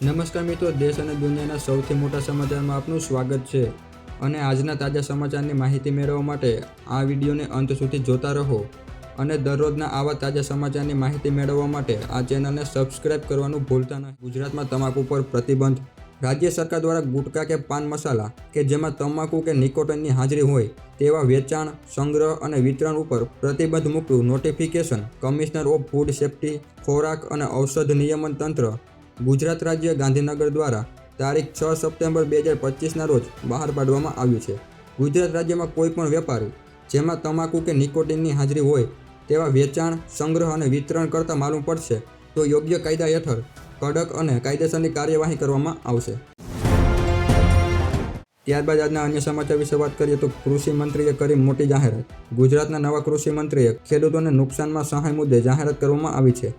નમસ્કાર મિત્રો, દેશ અને દુનિયાના સૌથી મોટા સમાચારમાં આપનું સ્વાગત છે અને આજના તાજા સમાચારની માહિતી મેળવવા માટે આ વિડીયોને અંત સુધી જોતા રહો અને દરરોજના આવા તાજા સમાચારની માહિતી મેળવવા માટે આ ચેનલને સબસ્ક્રાઇબ કરવાનું ભૂલતા નહીં. ગુજરાતમાં તમાકુ પર પ્રતિબંધ. રાજ્ય સરકાર દ્વારા ગુટકા કે પાન મસાલા કે જેમાં તમાકુ કે નિકોટિનની હાજરી હોય તેવા વેચાણ, સંગ્રહ અને વિતરણ ઉપર પ્રતિબંધ મૂકતું notification commissioner of food safety, ખોરાક અને ઔષધ નિયમન તંત્ર ગુજરાત રાજ્ય ગાંધીનગર દ્વારા તારીખ 6 સપ્ટેમ્બર 2025ના રોજ બહાર પાડવામાં આવ્યું છે. ગુજરાત રાજ્યમાં કોઈપણ વેપારી જેમાં તમાકુ કે નિકોટિનની હાજરી હોય તેવા વેચાણ, સંગ્રહ અને વિતરણ કરતા માલુમ પડશે તો યોગ્ય કાયદા હેઠળ કડક અને કાયદેસરની કાર્યવાહી કરવામાં આવશે. ત્યારબાદ આજના અન્ય સમાચાર વિશે વાત કરીએ તો કૃષિ મંત્રીએ કરી મોટી જાહેરાત. ગુજરાતના નવા કૃષિ મંત્રીએ ખેડૂતોને નુકસાનમાં સહાય મુદ્દે જાહેરાત કરવામાં આવી છે.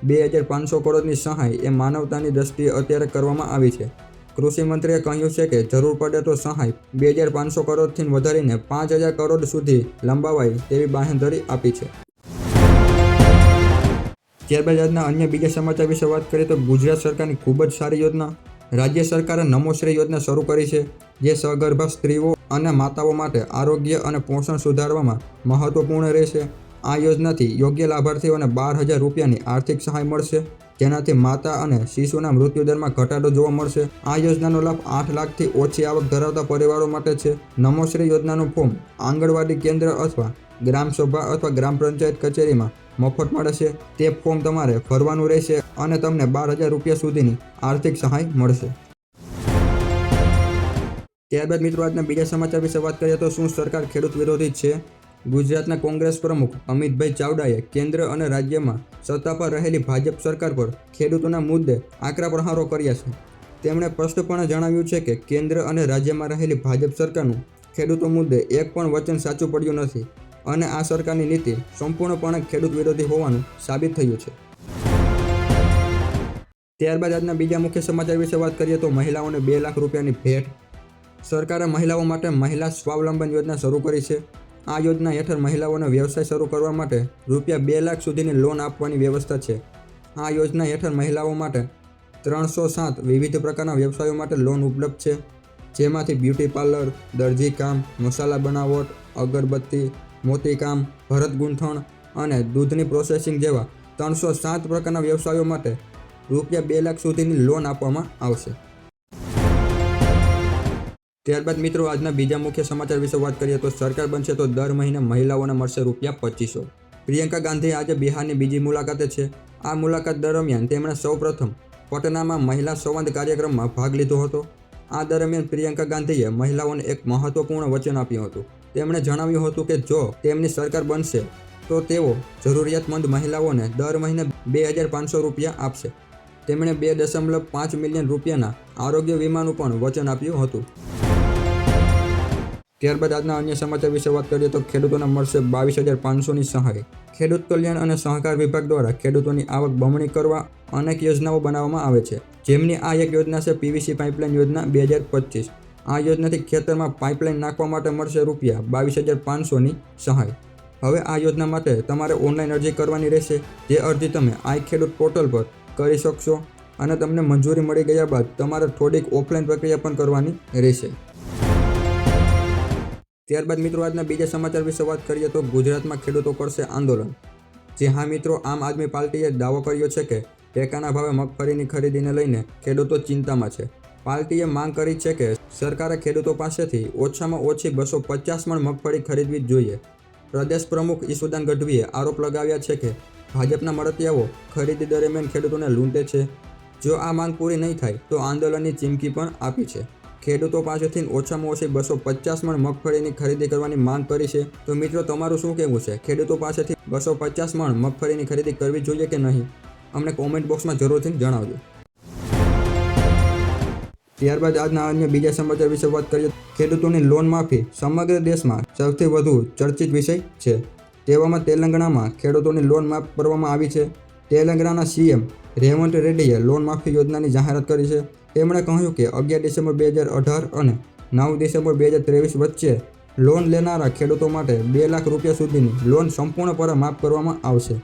2500 કરોડની સહાય એ માનવતાની દ્રષ્ટિએ અત્યારે કરવામાં આવી છે. કૃષિ મંત્રીએ કહ્યું છે કે જરૂર પડે તો સહાય 2500 કરોડથી વધારીને 5000 કરોડ સુધી લંબાવાય તેવી બાંહેધરી આપી છે. ત્યારબાદ આજના અન્ય બીજા સમાચાર વિશે વાત કરીએ તો ગુજરાત સરકારની ખૂબ જ સારી યોજના. રાજ્ય સરકારે નમોશ્રી યોજના શરૂ કરી છે, જે સગર્ભા સ્ત્રીઓ અને માતાઓ માટે આરોગ્ય અને પોષણ સુધારવામાં મહત્વપૂર્ણ રહેશે. આ યોજનાથી યોગ્ય લાભાર્થીઓને 12,000 રૂપિયાની આર્થિક સહાય મળશે, જેનાથી માતા અને શિશુના મૃત્યુદરમાં ઘટાડો જોવા મળશે. આ યોજનાનો લાભ 8 લાખથી ઓછી આવક ધરાવતા પરિવારો માટે છે. નમોશ્રી યોજનાનું ફોર્મ આંગણવાડી કેન્દ્ર અથવા ગ્રામસભા અથવા ગ્રામ પંચાયત કચેરીમાં મફત મળે છે. તે ફોર્મ તમારે ભરવાનું રહેશે અને તમને 12,000 રૂપિયા સુધીની આર્થિક સહાય મળશે. ત્યારબાદ મિત્રો આજના બીજા સમાચાર વિશે વાત કરીએ તો શું સરકાર ખેડૂત વિરોધી છે? ગુજરાતના કોંગ્રેસ પ્રમુખ અમિતભાઈ ચાવડાએ કેન્દ્ર અને રાજ્યમાં સત્તા પર રહેલી ભાજપ સરકાર પર ખેડૂતોના મુદ્દે આકરા પ્રહારો કર્યા છે. તેમણે સ્પષ્ટપણે જણાવ્યું છે કે કેન્દ્ર અને રાજ્યમાં રહેલી ભાજપ સરકારનું ખેડૂતો મુદ્દે એક પણ વચન સાચું પડ્યું નથી અને આ સરકારની નીતિ સંપૂર્ણપણે ખેડૂત વિરોધી હોવાનું સાબિત થયું છે. ત્યારબાદ આજના બીજા મુખ્ય સમાચાર વિશે વાત કરીએ તો મહિલાઓને 2 લાખ રૂપિયાની ભેટ. સરકારે મહિલાઓ માટે મહિલા સ્વાવલંબન યોજના શરૂ કરી છે. આ યોજના હેઠળ મહિલાઓને વ્યવસાય શરૂ કરવા માટે રૂપિયા 2 લાખ સુધીની લોન આપવાની વ્યવસ્થા છે. આ યોજના હેઠળ મહિલાઓ માટે 307 વિવિધ પ્રકારના વ્યવસાયો માટે લોન ઉપલબ્ધ છે, જેમાંથી બ્યુટી પાર્લર, દરજી કામ, મસાલા બનાવટ, અગરબત્તી, મોતીકામ, ભરત ગૂંથણ અને દૂધની પ્રોસેસિંગ જેવા 307 પ્રકારના વ્યવસાયો માટે રૂપિયા 2 લાખ સુધીની લોન આપવામાં આવશે. ત્યારબાદ મિત્રો આજના બીજા મુખ્ય સમાચાર વિશે વાત કરીએ તો સરકાર બનશે તો દર મહિને મહિલાઓને મળશે રૂપિયા 2500. પ્રિયંકા ગાંધી આજે બિહારની બીજી મુલાકાતે છે. આ મુલાકાત દરમિયાન તેમણે સૌપ્રથમ પટનામાં મહિલા સંવાદ કાર્યક્રમમાં ભાગ લીધો હતો. આ દરમિયાન પ્રિયંકા ગાંધીએ મહિલાઓને એક મહત્વપૂર્ણ વચન આપ્યું હતું. તેમણે જણાવ્યું હતું કે જો તેમની સરકાર બનશે તો તેઓ જરૂરિયાતમંદ મહિલાઓને દર મહિને 2500 રૂપિયા આપશે. તેમણે 2.5 મિલિયન રૂપિયાના આરોગ્ય વીમાનું પણ વચન આપ્યું હતું. ત્યારબાદ આજના અન્ય સમાચાર વિશે વાત કરીએ તો ખેડૂતોને મળશે 22,500ની સહાય. ખેડૂત કલ્યાણ અને સહકાર વિભાગ દ્વારા ખેડૂતોની આવક બમણી કરવા અનેક યોજનાઓ બનાવવામાં આવે છે, જેમની આ એક યોજના છે પીવીસી પાઇપલાઇન યોજના 2025. આ યોજનાથી ખેતરમાં પાઇપલાઇન નાખવા માટે મળશે રૂપિયા 22,500ની સહાય. હવે આ યોજના માટે તમારે ઓનલાઈન અરજી કરવાની રહેશે, જે અરજી તમે આઈ ખેડૂત પોર્ટલ પર કરી શકશો અને તમને મંજૂરી મળી ગયા બાદ તમારે થોડીક ઓફલાઈન પ્રક્રિયા પણ કરવાની રહેશે. ત્યારબાદ મિત્રો આજના બીજા સમાચાર વિશે વાત કરીએ તો ગુજરાતમાં ખેડૂતો કરશે આંદોલન. જે હા મિત્રો, આમ આદમી પાર્ટીએ દાવો કર્યો છે કે ટેકાના ભાવે મગફળીની ખરીદીને લઈને ખેડૂતો ચિંતામાં છે. પાર્ટીએ માંગ કરી છે કે સરકારે ખેડૂતો પાસેથી ઓછામાં ઓછી 250 મણ મગફળી ખરીદવી જ જોઈએ. પ્રદેશ પ્રમુખ ઈસુદાન ગઢવીએ આરોપ લગાવ્યા છે કે ભાજપના મળતિયાઓ ખરીદી દરમિયાન ખેડૂતોને લૂંટે છે. જો આ માંગ પૂરી નહીં થાય તો આંદોલનની ચીમકી પણ આપી છે. ખેડૂતો પાસેથી ઓછામાં ઓછી 250 મણ મગફળીની ખરીદી કરવાની માંગ કરી છે. તો મિત્રો તમારું શું કહેવું છે? ખેડૂતો પાસેથી 250 મણ મગફળીની ખરીદી કરવી જોઈએ કે નહીં? અમને કોમેન્ટ બોક્સમાં જરૂરથી જણાવજો. ત્યારબાદ આજના અન્ય બીજા સમાચાર વિશે વાત કરીએ. ખેડૂતોની લોન માફી સમગ્ર દેશમાં સૌથી વધુ ચર્ચિત વિષય છે. તેવામાં તેલંગાણામાં ખેડૂતોની લોન માફ કરવામાં આવી છે. તેલંગાણાના સીએમ રેવંત રેડ્ડીએ લોન માફી યોજનાની જાહેરાત કરી છે. તેમણે કહ્યું કે 11 ડિસેમ્બર 2018 અને 9 ડિસેમ્બર 2023 વચ્ચે લોન લેનારા ખેડૂતો માટે 2 લાખ રૂપિયા સુધીની લોન સંપૂર્ણપણે માફ કરવામાં આવશે.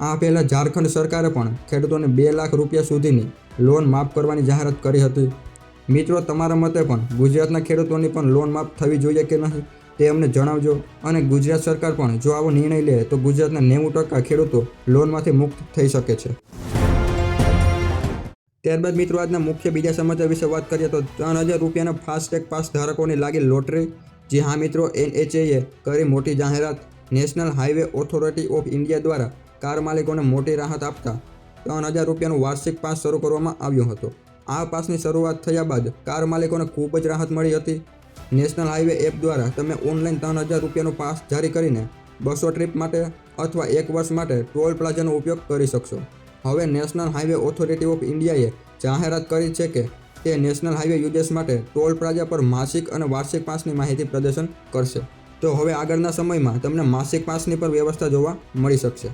આ પહેલાં ઝારખંડ સરકારે પણ ખેડૂતોને 2 લાખ રૂપિયા સુધીની લોન માફ કરવાની જાહેરાત કરી હતી. મિત્રો, તમારા મતે પણ ગુજરાતના ખેડૂતોની પણ લોન માફ થવી જોઈએ કે નહીં તે અમને જણાવજો. અને ગુજરાત સરકાર પણ જો આવો નિર્ણય લે તો ગુજરાતના 90% ખેડૂતો લોનમાંથી મુક્ત થઈ શકે છે. ત્યારબાદ મિત્રો આજના મુખ્ય બીજા સમાચાર વિશે વાત કરીએ તો 3000 રૂપિયાના ફાસ્ટેગ પાસ ધારકોને લાગી લોટરી. જી હા મિત્રો, NHAએ કરી મોટી જાહેરાત. National highway authority of India દ્વારા કાર માલિકોને મોટી રાહત આપતા 3000 રૂપિયાનું વાર્ષિક પાસ શરૂ કરવામાં આવ્યો હતો. આ પાસની શરૂઆત થયા બાદ કાર માલિકોને ખૂબ જ રાહત મળી હતી. નેશનલ હાઈવે એપ દ્વારા તમે ઓનલાઈન 3000 રૂપિયાનો પાસ જારી કરીને 200 ટ્રીપ માટે અથવા 1 વર્ષ માટે ટોલ પ્લાઝાનો ઉપયોગ કરી શકશો. હવે નેશનલ હાઈવે ઓથોરિટી ઓફ ઇન્ડિયાએ જાહેરાત કરી છે કે તે નેશનલ હાઈવે યુઝર્સ માટે ટોલ પ્લાઝા પર માસિક અને વાર્ષિક પાસની માહિતી પ્રદર્શન કરશે. તો હવે આગળના સમયમાં તમને માસિક પાસની પણ વ્યવસ્થા જોવા મળી શકશે.